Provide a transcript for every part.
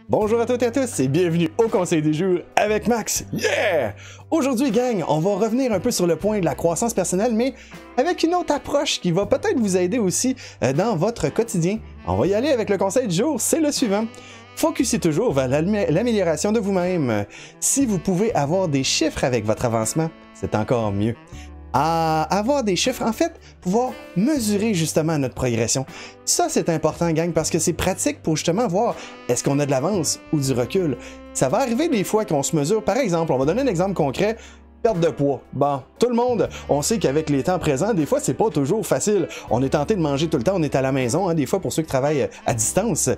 Bonjour à toutes et à tous et bienvenue au Conseil du jour avec Max. Yeah! Aujourd'hui, gang, on va revenir un peu sur le point de la croissance personnelle, mais avec une autre approche qui va peut-être vous aider aussi dans votre quotidien. On va y aller avec le conseil du jour, c'est le suivant. Focussez toujours vers l'amélioration de vous-même. Si vous pouvez avoir des chiffres avec votre avancement, c'est encore mieux. Avoir des chiffres, en fait, pouvoir mesurer justement notre progression. Ça, c'est important, gang, parce que c'est pratique pour justement voir est-ce qu'on a de l'avance ou du recul. Ça va arriver des fois qu'on se mesure, par exemple, on va donner un exemple concret, perte de poids. Bon, tout le monde, on sait qu'avec les temps présents, des fois, c'est pas toujours facile. On est tenté de manger tout le temps, on est à la maison, hein, des fois pour ceux qui travaillent à distance.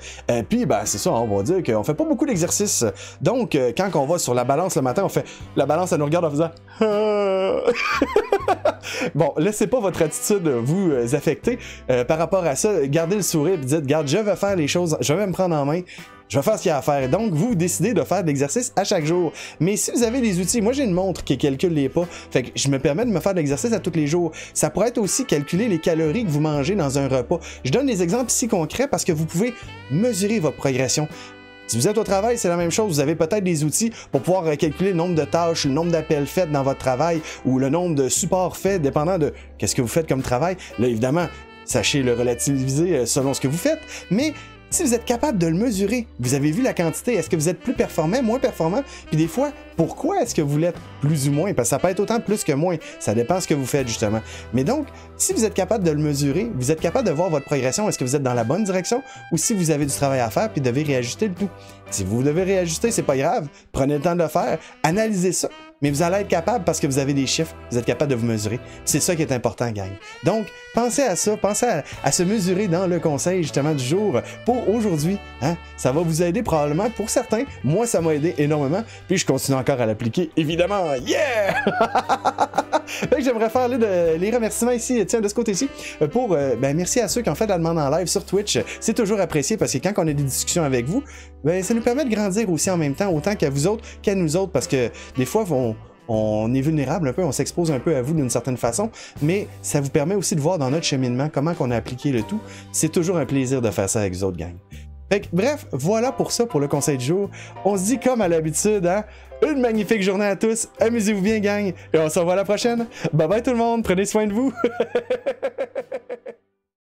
Puis, ben, c'est ça, on va dire qu'on fait pas beaucoup d'exercice. Donc, quand on va sur la balance le matin, on fait la balance, elle nous regarde en faisant Bon, laissez pas votre attitude vous affecter par rapport à ça. Gardez le sourire et dites, regarde, je vais faire les choses, je vais me prendre en main. Je vais faire ce qu'il y a à faire. Donc, vous décidez de faire de l'exercice à chaque jour. Mais si vous avez des outils, moi j'ai une montre qui calcule les pas, fait que je me permets de me faire de l'exercice à tous les jours. Ça pourrait être aussi calculer les calories que vous mangez dans un repas. Je donne des exemples ici concrets parce que vous pouvez mesurer votre progression. Si vous êtes au travail, c'est la même chose. Vous avez peut-être des outils pour pouvoir calculer le nombre de tâches, le nombre d'appels faits dans votre travail ou le nombre de supports faits, dépendant de qu'est-ce que vous faites comme travail. Là, évidemment, sachez le relativiser selon ce que vous faites, mais si vous êtes capable de le mesurer, vous avez vu la quantité, est-ce que vous êtes plus performant, moins performant? Puis des fois, pourquoi est-ce que vous l'êtes plus ou moins? Parce que ça peut être autant plus que moins, ça dépend de ce que vous faites justement. Mais donc, si vous êtes capable de le mesurer, vous êtes capable de voir votre progression, est-ce que vous êtes dans la bonne direction ou si vous avez du travail à faire puis devez réajuster le tout. Si vous devez réajuster, c'est pas grave, prenez le temps de le faire, analysez ça. Mais vous allez être capable parce que vous avez des chiffres, vous êtes capable de vous mesurer. C'est ça qui est important, gang. Donc, pensez à ça, pensez à se mesurer dans le conseil justement du jour pour aujourd'hui. Hein? Ça va vous aider probablement pour certains. Moi, ça m'a aidé énormément. Puis je continue encore à l'appliquer, évidemment. Yeah! J'aimerais faire les remerciements ici, tiens, de ce côté-ci, pour, merci à ceux qui ont fait la demande en live sur Twitch. C'est toujours apprécié parce que quand on a des discussions avec vous, ben, ça nous permet de grandir aussi en même temps, autant qu'à vous autres qu'à nous autres, parce que des fois, on est vulnérable un peu, on s'expose un peu à vous d'une certaine façon, mais ça vous permet aussi de voir dans notre cheminement comment on a appliqué le tout. C'est toujours un plaisir de faire ça avec vous autres, gang. Fait que, bref, voilà pour ça, pour le conseil du jour. On se dit comme à l'habitude, hein? Une magnifique journée à tous, amusez-vous bien, gang, et on se revoit la prochaine. Bye bye tout le monde, prenez soin de vous.